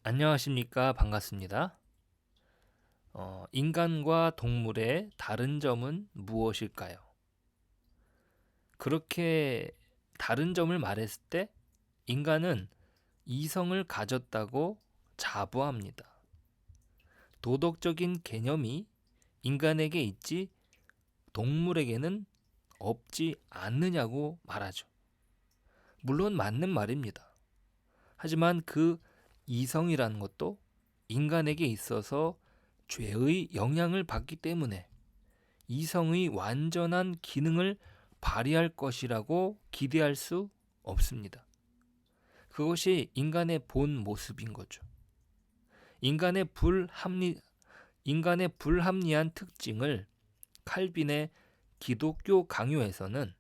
안녕하십니까. 반갑습니다. 인간과 동물의 다른 점은 무엇일까요? 그렇게 다른 점을 말했을 때 인간은 이성을 가졌다고 자부합니다. 도덕적인 개념이 인간에게 있지 동물에게는 없지 않느냐고 말하죠. 물론 맞는 말입니다. 하지만 그 이성이라는 것도 인간에게 있어서 죄의 영향을 받기 때문에 이성의 완전한 기능을 발휘할 것이라고 기대할 수 없습니다. 그것이 인간의 본 모습인 거죠. 인간의 불합리, 인간의 불합리한 특징을 칼빈의 기독교 강요에서는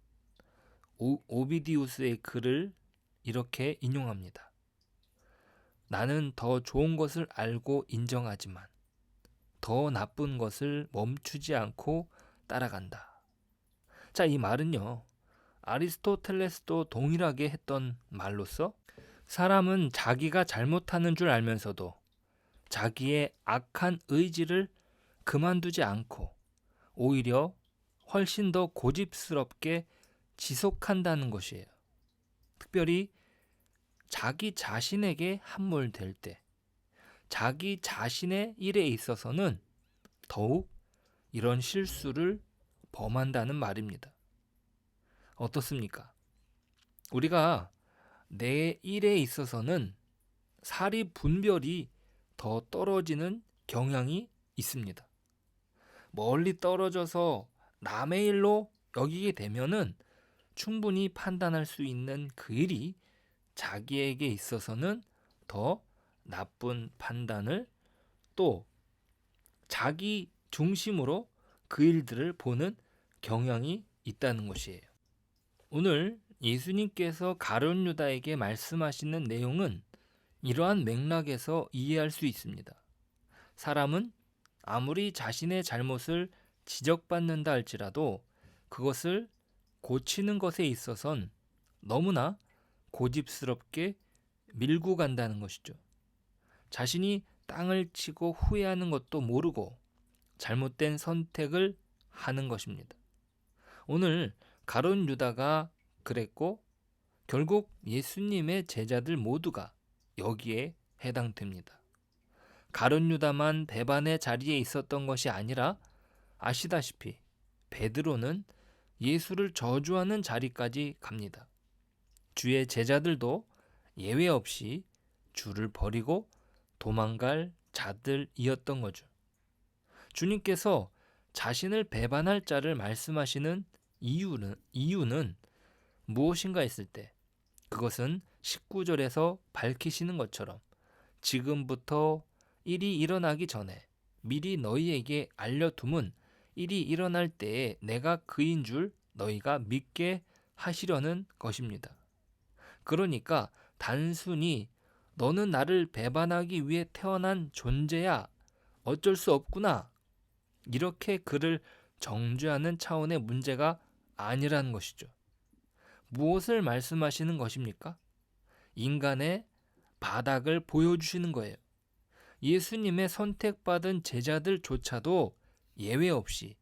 오비디우스의 글을 이렇게 인용합니다. 나는 더 좋은 것을 알고 인정하지만 더 나쁜 것을 멈추지 않고 따라간다. 자, 이 말은요, 아리스토텔레스도 동일하게 했던 말로서 사람은 자기가 잘못하는 줄 알면서도 자기의 악한 의지를 그만두지 않고 오히려 훨씬 더 고집스럽게 지속한다는 것이에요. 특별히 자기 자신에게 함몰될 때, 자기 자신의 일에 있어서는 더욱 이런 실수를 범한다는 말입니다. 어떻습니까? 우리가 내 일에 있어서는 사리 분별이 더 떨어지는 경향이 있습니다. 멀리 떨어져서 남의 일로 여기게 되면은 충분히 판단할 수 있는 그 일이 자기에게 있어서는 더 나쁜 판단을 또 자기 중심으로 그 일들을 보는 경향이 있다는 것이에요. 오늘 예수님께서 가룟 유다에게 말씀하시는 내용은 이러한 맥락에서 이해할 수 있습니다. 사람은 아무리 자신의 잘못을 지적받는다 할지라도 그것을 고치는 것에 있어선 너무나 고집스럽게 밀고 간다는 것이죠. 자신이 땅을 치고 후회하는 것도 모르고 잘못된 선택을 하는 것입니다. 오늘 가룟 유다가 그랬고 결국 예수님의 제자들 모두가 여기에 해당됩니다. 가룟 유다만 배반의 자리에 있었던 것이 아니라 아시다시피 베드로는 예수를 저주하는 자리까지 갑니다. 주의 제자들도 예외 없이 주를 버리고 도망갈 자들이었던 거죠. 주님께서 자신을 배반할 자를 말씀하시는 이유는 무엇인가 했을 때 그것은 19절에서 밝히시는 것처럼 지금부터 일이 일어나기 전에 미리 너희에게 알려둠은 일이 일어날 때에 내가 그인 줄 너희가 믿게 하시려는 것입니다. 그러니까 단순히 너는 나를 배반하기 위해 태어난 존재야. 어쩔 수 없구나. 이렇게 그를 정죄하는 차원의 문제가 아니라는 것이죠. 무엇을 말씀하시는 것입니까? 인간의 바닥을 보여주시는 거예요. 예수님의 선택받은 제자들조차도 예외 없이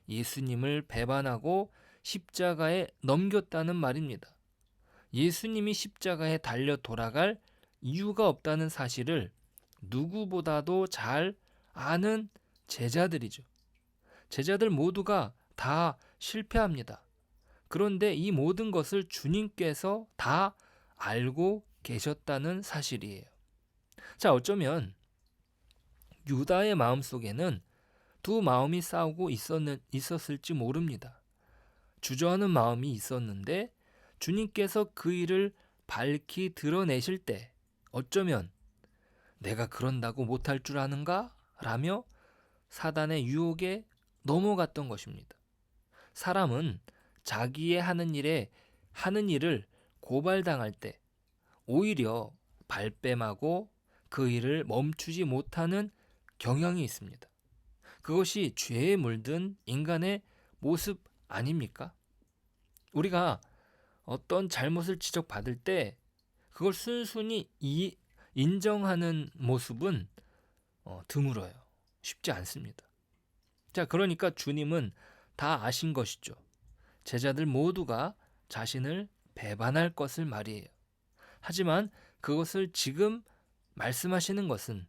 예수님을 배반하고 십자가에 넘겼다는 말입니다. 예수님이 십자가에 달려 돌아갈 이유가 없다는 사실을 누구보다도 잘 아는 제자들이죠. 제자들 모두가 다 실패합니다. 그런데 이 모든 것을 주님께서 다 알고 계셨다는 사실이에요. 자, 어쩌면 유다의 마음속에는 두 마음이 싸우고 있었을지 모릅니다. 주저하는 마음이 있었는데 주님께서 그 일을 밝히 드러내실 때 어쩌면 내가 그런다고 못할 줄 아는가? 라며 사단의 유혹에 넘어갔던 것입니다. 사람은 자기의 하는 일을 고발당할 때 오히려 발뺌하고 그 일을 멈추지 못하는 경향이 있습니다. 그것이 죄에 물든 인간의 모습 아닙니까? 우리가 어떤 잘못을 지적받을 때 그걸 순순히 인정하는 모습은 드물어요. 쉽지 않습니다. 자, 그러니까 주님은 다 아신 것이죠. 제자들 모두가 자신을 배반할 것을 말이에요. 하지만 그것을 지금 말씀하시는 것은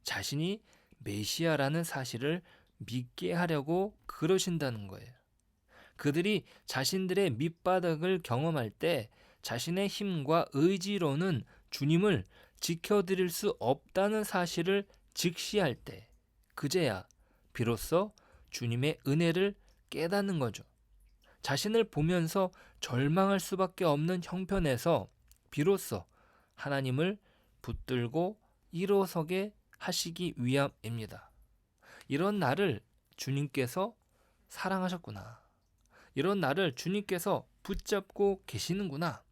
자신이 메시아라는 사실을 믿게 하려고 그러신다는 거예요. 그들이 자신들의 밑바닥을 경험할 때 자신의 힘과 의지로는 주님을 지켜드릴 수 없다는 사실을 직시할 때 그제야 비로소 주님의 은혜를 깨닫는 거죠. 자신을 보면서 절망할 수밖에 없는 형편에서 비로소 하나님을 붙들고 일어서게 하시기 위함입니다. 이런 나를 주님께서 사랑하셨구나. 이런 나를 주님께서 붙잡고 계시는구나.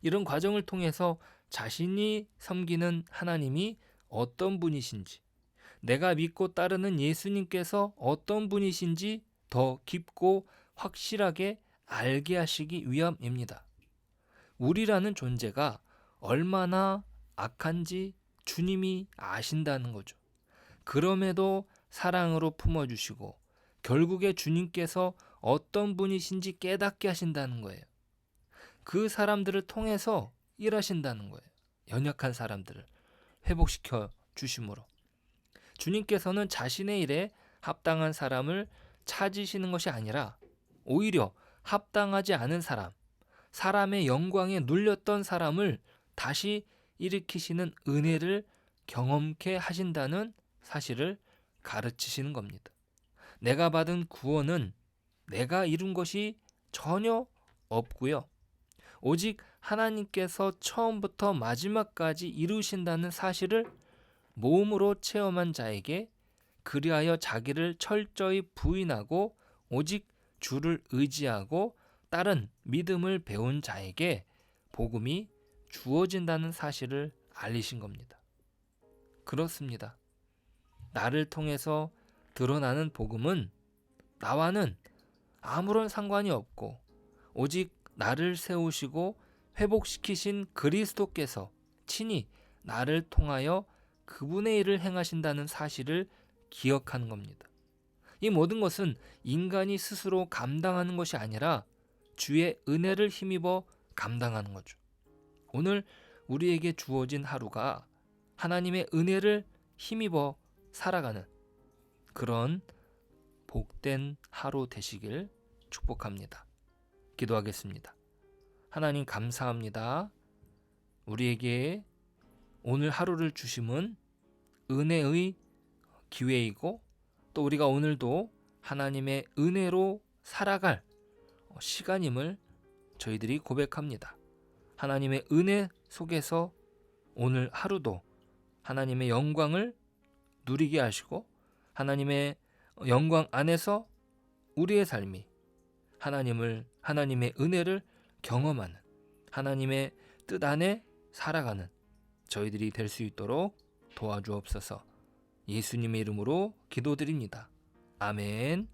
이런 과정을 통해서 자신이 섬기는 하나님이 어떤 분이신지, 내가 믿고 따르는 예수님께서 어떤 분이신지 더 깊고 확실하게 알게 하시기 위함입니다. 우리라는 존재가 얼마나 악한지 주님이 아신다는 거죠. 그럼에도 사랑으로 품어주시고 결국에 주님께서 어떤 분이신지 깨닫게 하신다는 거예요. 그 사람들을 통해서 일하신다는 거예요. 연약한 사람들을 회복시켜 주심으로. 주님께서는 자신의 일에 합당한 사람을 찾으시는 것이 아니라 오히려 합당하지 않은 사람, 사람의 영광에 눌렸던 사람을 다시 일으키시는 은혜를 경험케 하신다는 사실을 가르치시는 겁니다. 내가 받은 구원은 내가 이룬 것이 전혀 없고요. 오직 하나님께서 처음부터 마지막까지 이루신다는 사실을 몸으로 체험한 자에게, 그리하여 자기를 철저히 부인하고 오직 주를 의지하고 따른 믿음을 배운 자에게 복음이 주어진다는 사실을 알리신 겁니다. 그렇습니다. 나를 통해서 드러나는 복음은 나와는 아무런 상관이 없고 오직 나를 세우시고 회복시키신 그리스도께서 친히 나를 통하여 그분의 일을 행하신다는 사실을 기억하는 겁니다. 이 모든 것은 인간이 스스로 감당하는 것이 아니라 주의 은혜를 힘입어 감당하는 거죠. 오늘 우리에게 주어진 하루가 하나님의 은혜를 힘입어 살아가는 그런 복된 하루 되시길 축복합니다. 기도하겠습니다. 하나님 감사합니다. 우리에게 오늘 하루를 주심은 은혜의 기회이고 또 우리가 오늘도 하나님의 은혜로 살아갈 시간임을 저희들이 고백합니다. 하나님의 은혜 속에서 오늘 하루도 하나님의 영광을 누리게 하시고 하나님의 영광 안에서 우리의 삶이 하나님의 은혜를 경험하는 하나님의 뜻 안에 살아가는 저희들이 될 수 있도록 도와주옵소서. 예수님의 이름으로 기도드립니다. 아멘.